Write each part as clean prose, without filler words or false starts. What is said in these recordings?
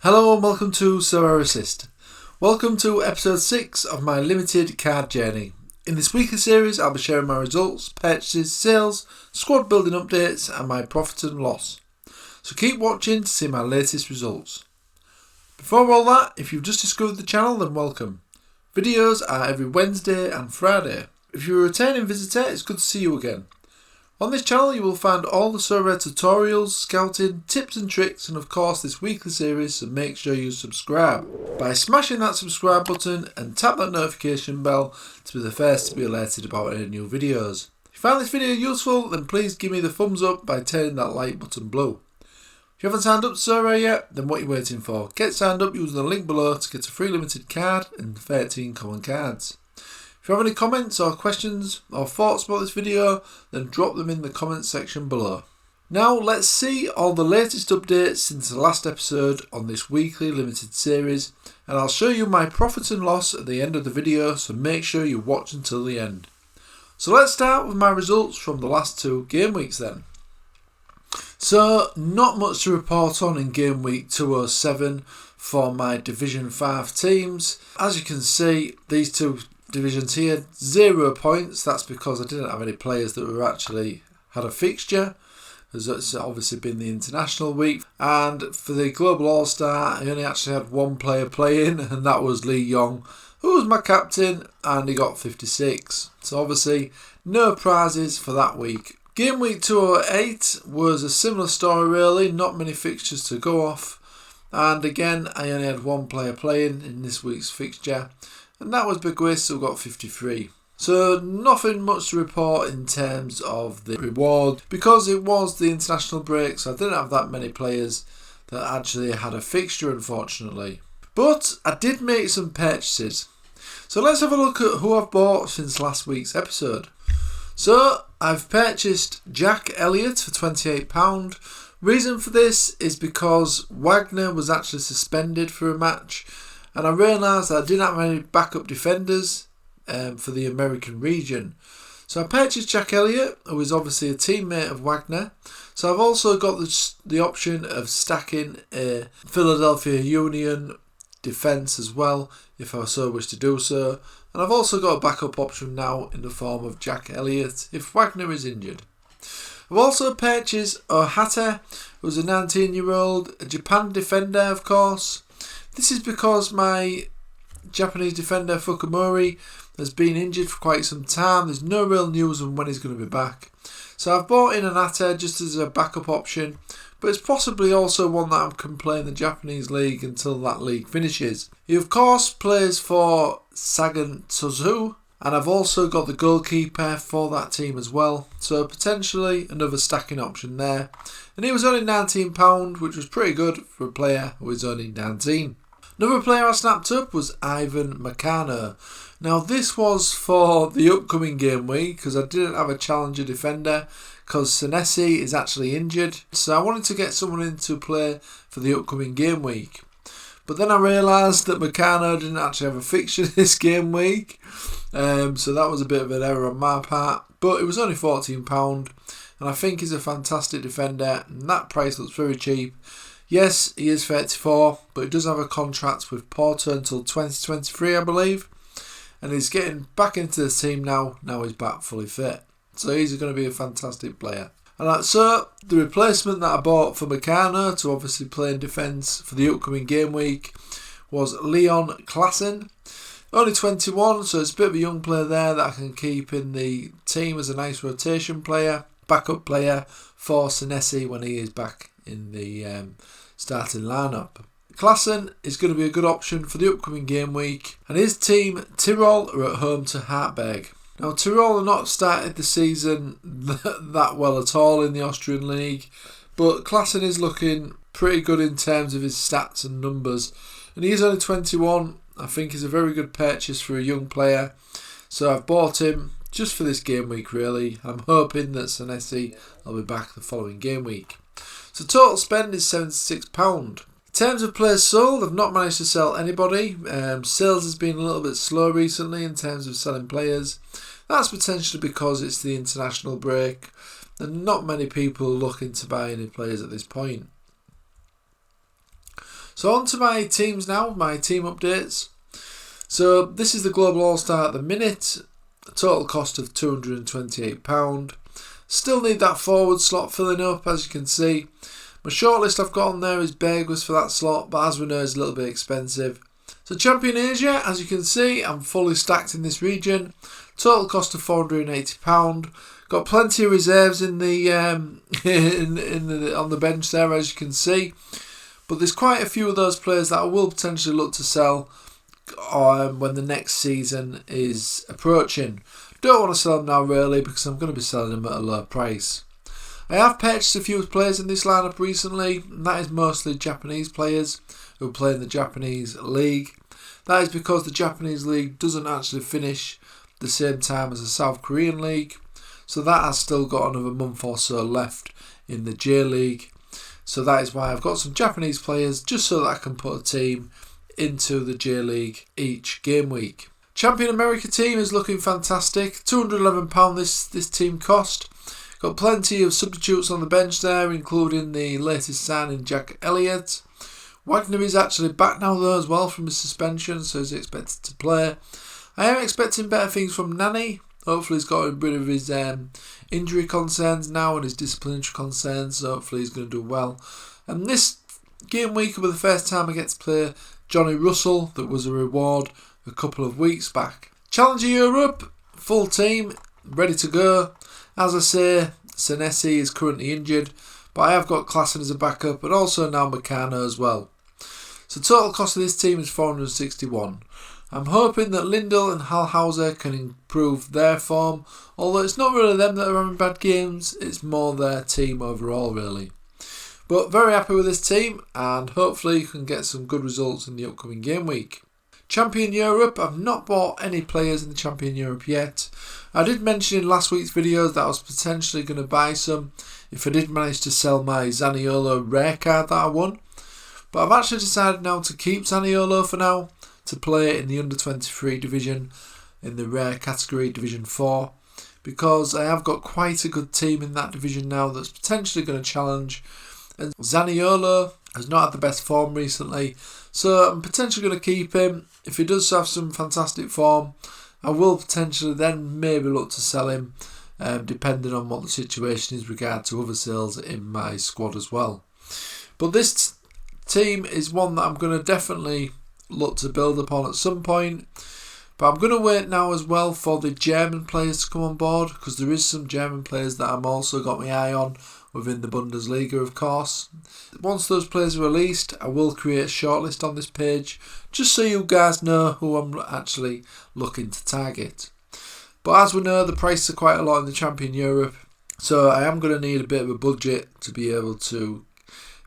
Hello and welcome to Sorare Assist. Welcome to episode 6 of my limited card journey. In this weekly series I'll be sharing my results, purchases, sales, squad building updates and my profit and loss. So keep watching to see my latest results. Before all that, if you've just discovered the channel then welcome. Videos are every Wednesday and Friday. If you're a returning visitor, it's good to see you again. On this channel you will find all the Sorare tutorials, scouting, tips and tricks and of course this weekly series, so make sure you subscribe by smashing that subscribe button and tap that notification bell to be the first to be alerted about any new videos. If you found this video useful then please give me the thumbs up by turning that like button blue. If you haven't signed up to Sorare yet, then what are you waiting for? Get signed up using the link below to get a free limited card and 13 common cards. If you have any comments or questions or thoughts about this video, then drop them in the comments section below. Now let's see all the latest updates since the last episode on this weekly limited series, and I'll show you my profit and loss at the end of the video, so make sure you watch until the end. So let's start with my results from the last 2 game weeks then. So not much to report on in game week 207 for my Division 5 teams. As you can see, these 2 divisions here, 0 points. That's because I didn't have any players that were actually had a fixture, as it's obviously been the international week. And for the Global All-Star, I only actually had 1 player playing, and that was Lee Yong, who was my captain, and he got 56. So obviously no prizes for that week. Game week 208 was a similar story really, not many fixtures to go off. And again, I only had 1 player playing in this week's fixture, and that was Biguis, who got 53. So nothing much to report in terms of the reward, because it was the international break, so I didn't have that many players that actually had a fixture unfortunately. But I did make some purchases. So let's have a look at who I've bought since last week's episode. So I've purchased Jack Elliott for £28. Reason for this is because Wagner was actually suspended for a match, and I realised that I didn't have any backup defenders for the American region. So I purchased Jack Elliott, who is obviously a teammate of Wagner. So I've also got the option of stacking a Philadelphia Union defence as well, if I so wish to do so. And I've also got a backup option now in the form of Jack Elliott if Wagner is injured. I've also purchased Ohata, who's a 19-year-old, a Japan defender of course. This is because my Japanese defender Fukumori has been injured for quite some time. There's no real news on when he's going to be back. So I've bought in an Ohata just as a backup option, but it's possibly also one that I can play in the Japanese League until that league finishes. He of course plays for Sagan Tozu, and I've also got the goalkeeper for that team as well, so potentially another stacking option there. And he was only £19, which was pretty good for a player who is only 19. Another player I snapped up was Ivan Meccano. Now this was for the upcoming game week, because I didn't have a challenger defender, because Senesi is actually injured. So I wanted to get someone in to play for the upcoming game week. But then I realised that Meccano didn't actually have a fixture this game week. So that was a bit of an error on my part. But it was only £14. And I think he's a fantastic defender. And that price looks very cheap. Yes, he is 34, but he does have a contract with Porto until 2023, I believe. And he's getting back into the team now. Now he's back fully fit. So he's going to be a fantastic player. And so the replacement that I bought for Meccano to obviously play in defence for the upcoming game week was Leon Klassen. Only 21, so it's a bit of a young player there that I can keep in the team as a nice rotation player, backup player for Senesi when he is back in the starting lineup. Klassen is going to be a good option for the upcoming game week, and his team Tirol are at home to Hartberg. Now Tirol have not started the season that well at all in the Austrian League, but Klassen is looking pretty good in terms of his stats and numbers, and he is only 21. I think he's a very good purchase for a young player, so I've bought him just for this game week really. I'm hoping that Senesi will be back the following game week. So total spend is £76. In terms of players sold, I've not managed to sell anybody. Sales has been a little bit slow recently in terms of selling players. That's potentially because it's the international break and not many people looking to buy any players at this point. So on to my teams now, my team updates. So this is the Global All-Star at the minute, a total cost of £228. Still need that forward slot filling up, as you can see. My shortlist I've got on there is Bergwijn for that slot, but as we know, it's a little bit expensive. So Champion Asia, as you can see, I'm fully stacked in this region. Total cost of £480. Got plenty of reserves in the on the bench there, as you can see. But there's quite a few of those players that I will potentially look to sell when the next season is approaching. Don't want to sell them now really, because I'm going to be selling them at a low price. I have purchased a few players in this lineup recently, and that is mostly Japanese players who play in the Japanese League. That is because the Japanese League doesn't actually finish the same time as the South Korean League, so that has still got another month or so left in the J League. So that is why I've got some Japanese players, just so that I can put a team into the J League each game week. Champion America team is looking fantastic. £211 this team cost. Got plenty of substitutes on the bench there, including the latest signing Jack Elliott. Wagner is actually back now though as well from his suspension, so he's expected to play. I am expecting better things from Nani. Hopefully he's got rid of his injury concerns now and his disciplinary concerns, so hopefully he's going to do well. And this game week will be the first time I get to play Johnny Russell. That was a reward a couple of weeks back. Challenger Europe, full team, ready to go. As I say, Senesi is currently injured, but I have got Klassen as a backup and also now Meccano as well. So total cost of this team is £461. I'm hoping that Lindell and Hallhauser can improve their form, although it's not really them that are having bad games, it's more their team overall really. But very happy with this team, and hopefully you can get some good results in the upcoming game week. Champion Europe, I've not bought any players in the Champion Europe yet. I did mention in last week's videos that I was potentially going to buy some if I did manage to sell my Zaniolo rare card that I won. But I've actually decided now to keep Zaniolo for now, to play in the under 23 division in the rare category, Division 4, because I have got quite a good team in that division now that's potentially going to challenge. And Zaniolo has not had the best form recently, so I'm potentially going to keep him. If he does have some fantastic form, I will potentially then maybe look to sell him, depending on what the situation is with regard to other sales in my squad as well. But this team is one that I'm going to definitely look to build upon at some point. But I'm going to wait now as well for the German players to come on board, because there is some German players that I'm also got my eye on within the Bundesliga, of course. Once those players are released, I will create a shortlist on this page, just so you guys know who I'm actually looking to target. But as we know, the prices are quite a lot in the Champion Europe, so I am going to need a bit of a budget to be able to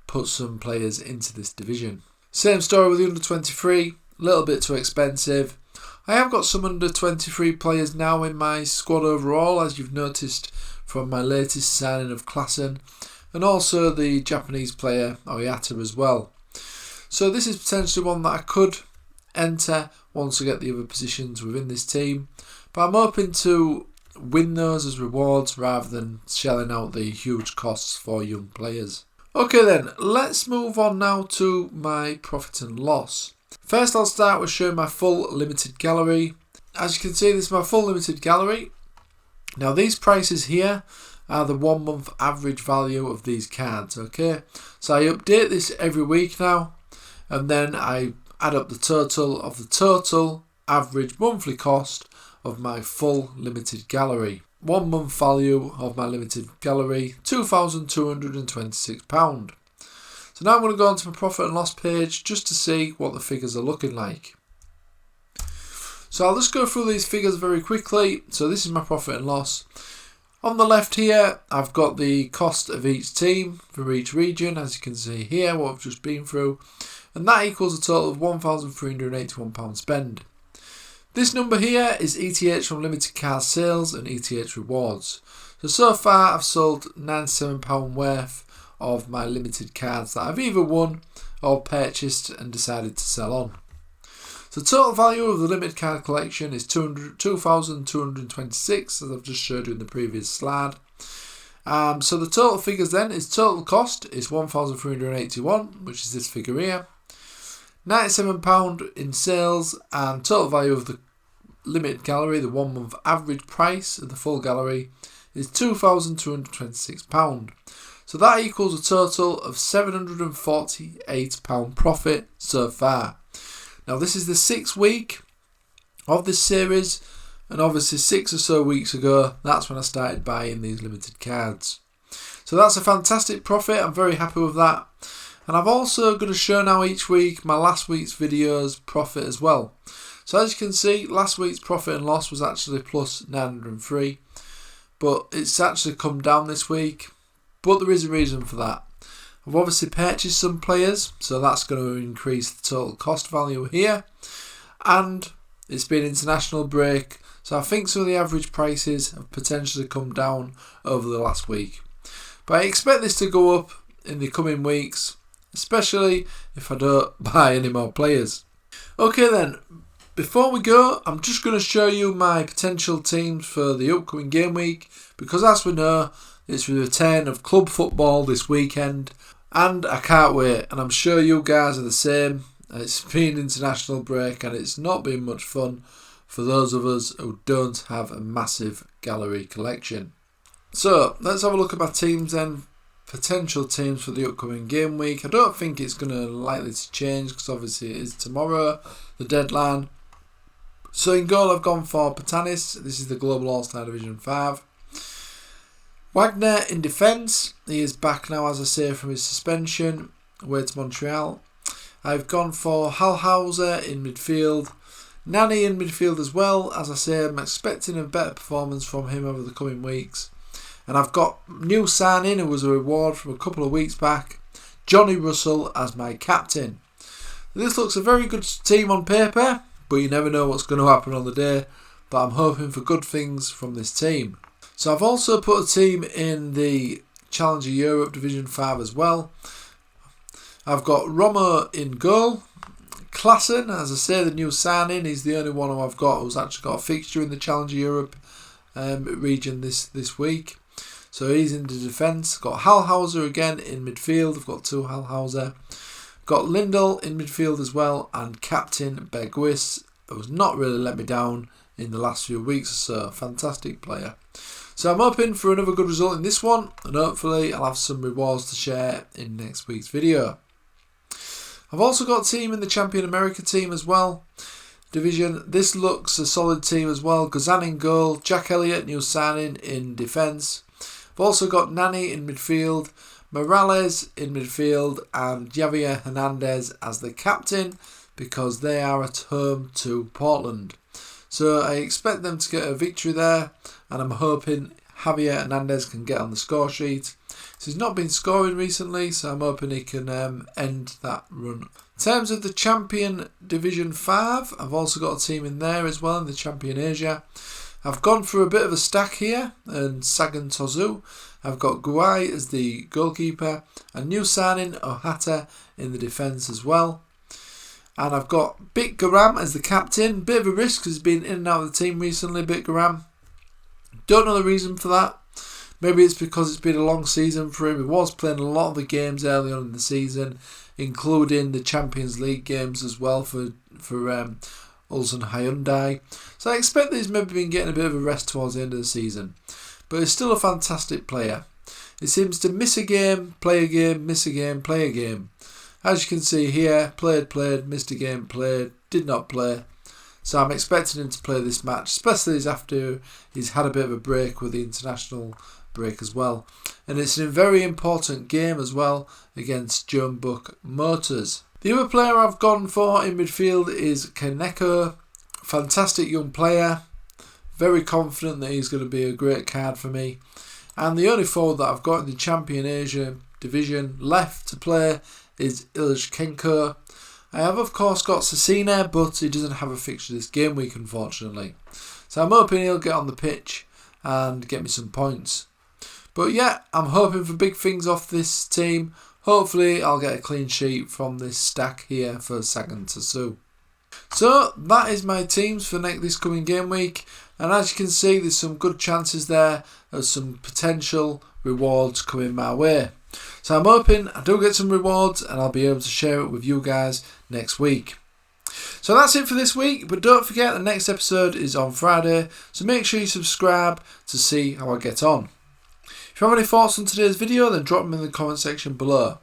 put some players into this division. Same story with the under 23, a little bit too expensive. I have got some under 23 players now in my squad overall, as you've noticed from my latest signing of Klassen, and also the Japanese player Oyata as well. So this is potentially one that I could enter once I get the other positions within this team, but I'm hoping to win those as rewards rather than shelling out the huge costs for young players. Okay then, let's move on now to my profit and loss. First I'll start with showing my full limited gallery. As you can see, this is my full limited gallery. Now these prices here are the 1 month average value of these cards, okay? So I update this every week now, and then I add up the total of the total average monthly cost of my full limited gallery. 1 month value of my limited gallery, £2,226. So now I'm going to go on to my profit and loss page just to see what the figures are looking like. So I'll just go through these figures very quickly. So this is my profit and loss. On the left here, I've got the cost of each team for each region, as you can see here, what I've just been through. And that equals a total of £1,381 spend. This number here is ETH from limited card sales and ETH rewards. So far I've sold £97 worth of my limited cards that I've either won or purchased and decided to sell on. So total value of the limited card collection is £2,226, as I've just showed you in the previous slide. So the total figures then is total cost is £1,381, which is this figure here. £97 in sales, and total value of the limited gallery, the 1 month average price of the full gallery, is £2,226. So that equals a total of £748 profit so far. Now this is the 6th week of this series, and obviously 6 or so weeks ago, that's when I started buying these limited cards. So that's a fantastic profit, I'm very happy with that. And I'm also going to show now each week my last week's video's profit as well. So as you can see, last week's profit and loss was actually plus 903, but it's actually come down this week. But there is a reason for that. I've obviously purchased some players, so that's going to increase the total cost value here. And it's been international break, so I think some of the average prices have potentially come down over the last week. But I expect this to go up in the coming weeks, especially if I don't buy any more players. Okay then, before we go, I'm just going to show you my potential teams for the upcoming game week, because as we know, it's the return of club football this weekend, and I can't wait, and I'm sure you guys are the same. It's been international break and it's not been much fun for those of us who don't have a massive gallery collection. So let's have a look at my teams then, potential teams for the upcoming game week. I don't think it's going to likely to change because obviously it is tomorrow, the deadline. So in goal I've gone for Patanis, this is the Global All-Star Division 5. Wagner in defence, he is back now as I say from his suspension, away to Montreal. I've gone for Hallhauser in midfield, Nani in midfield as well. As I say, I'm expecting a better performance from him over the coming weeks. And I've got new signing, who was a reward from a couple of weeks back, Johnny Russell as my captain. This looks a very good team on paper, but you never know what's going to happen on the day. But I'm hoping for good things from this team. So I've also put a team in the Challenger Europe Division 5 as well. I've got Roma in goal. Klassen, as I say, the new signing, he's the only one who I've got who's actually got a fixture in the Challenger Europe region this week. So he's in the defence. Got Hallhauser again in midfield. I've got 2 Hallhauser. Got Lindell in midfield as well, and Captain Berghuis, who's not really let me down in the last few weeks or so. Fantastic player. So I'm hoping for another good result in this one, and hopefully I'll have some rewards to share in next week's video. I've also got a team in the Champion America team as well. Division. This looks a solid team as well. Gazan in goal, Jack Elliott, new signing, in defence. I've also got Nani in midfield, Morales in midfield, and Javier Hernandez as the captain, because they are at home to Portland. So I expect them to get a victory there, and I'm hoping Javier Hernandez can get on the score sheet. So he's not been scoring recently, so I'm hoping he can end that run. In terms of the Champion Division 5, I've also got a team in there as well, in the Champion Asia. I've gone for a bit of a stack here, and Sagan Tozu. I've got Guai as the goalkeeper, and new signing Ohata in the defence as well. And I've got Bit Garam as the captain. Bit of a risk because he's been in and out of the team recently, Bit Garam. Don't know the reason for that. Maybe it's because it's been a long season for him. He was playing a lot of the games early on in the season, including the Champions League games as well for Ulsan Hyundai. So I expect that he's maybe been getting a bit of a rest towards the end of the season. But he's still a fantastic player. He seems to miss a game, play a game, miss a game, play a game. As you can see here, played, missed a game, played, did not play. So I'm expecting him to play this match, especially as after he's had a bit of a break with the international break as well. And it's a very important game as well against Jeonbuk Motors. The other player I've gone for in midfield is Kaneko. Fantastic young player. Very confident that he's going to be a great card for me. And the only forward that I've got in the Champion Asia division left to play is Ilishchenko. I have of course got Cecina, but he doesn't have a fixture this game week unfortunately. So I'm hoping he'll get on the pitch and get me some points. But yeah, I'm hoping for big things off this team. Hopefully I'll get a clean sheet from this stack here for Sagan Tosu. So that is my teams for this coming game week. And as you can see, there's some good chances there of some potential rewards coming my way. So I'm hoping I do get some rewards and I'll be able to share it with you guys next week. So that's it for this week, but don't forget the next episode is on Friday, so make sure you subscribe to see how I get on. If you have any thoughts on today's video, then drop them in the comment section below.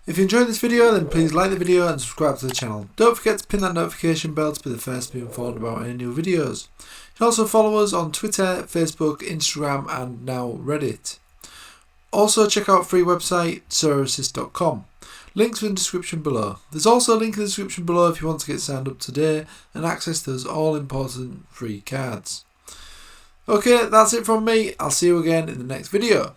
If you enjoyed this video, then please like the video and subscribe to the channel. Don't forget to pin that notification bell to be the first to be informed about any new videos. You can also follow us on Twitter, Facebook, Instagram and now Reddit. Also check out our free website sorareassist.com. Links in the description below. There's also a link in the description below if you want to get signed up today and access those all important free cards. Okay, that's it from me. I'll see you again in the next video.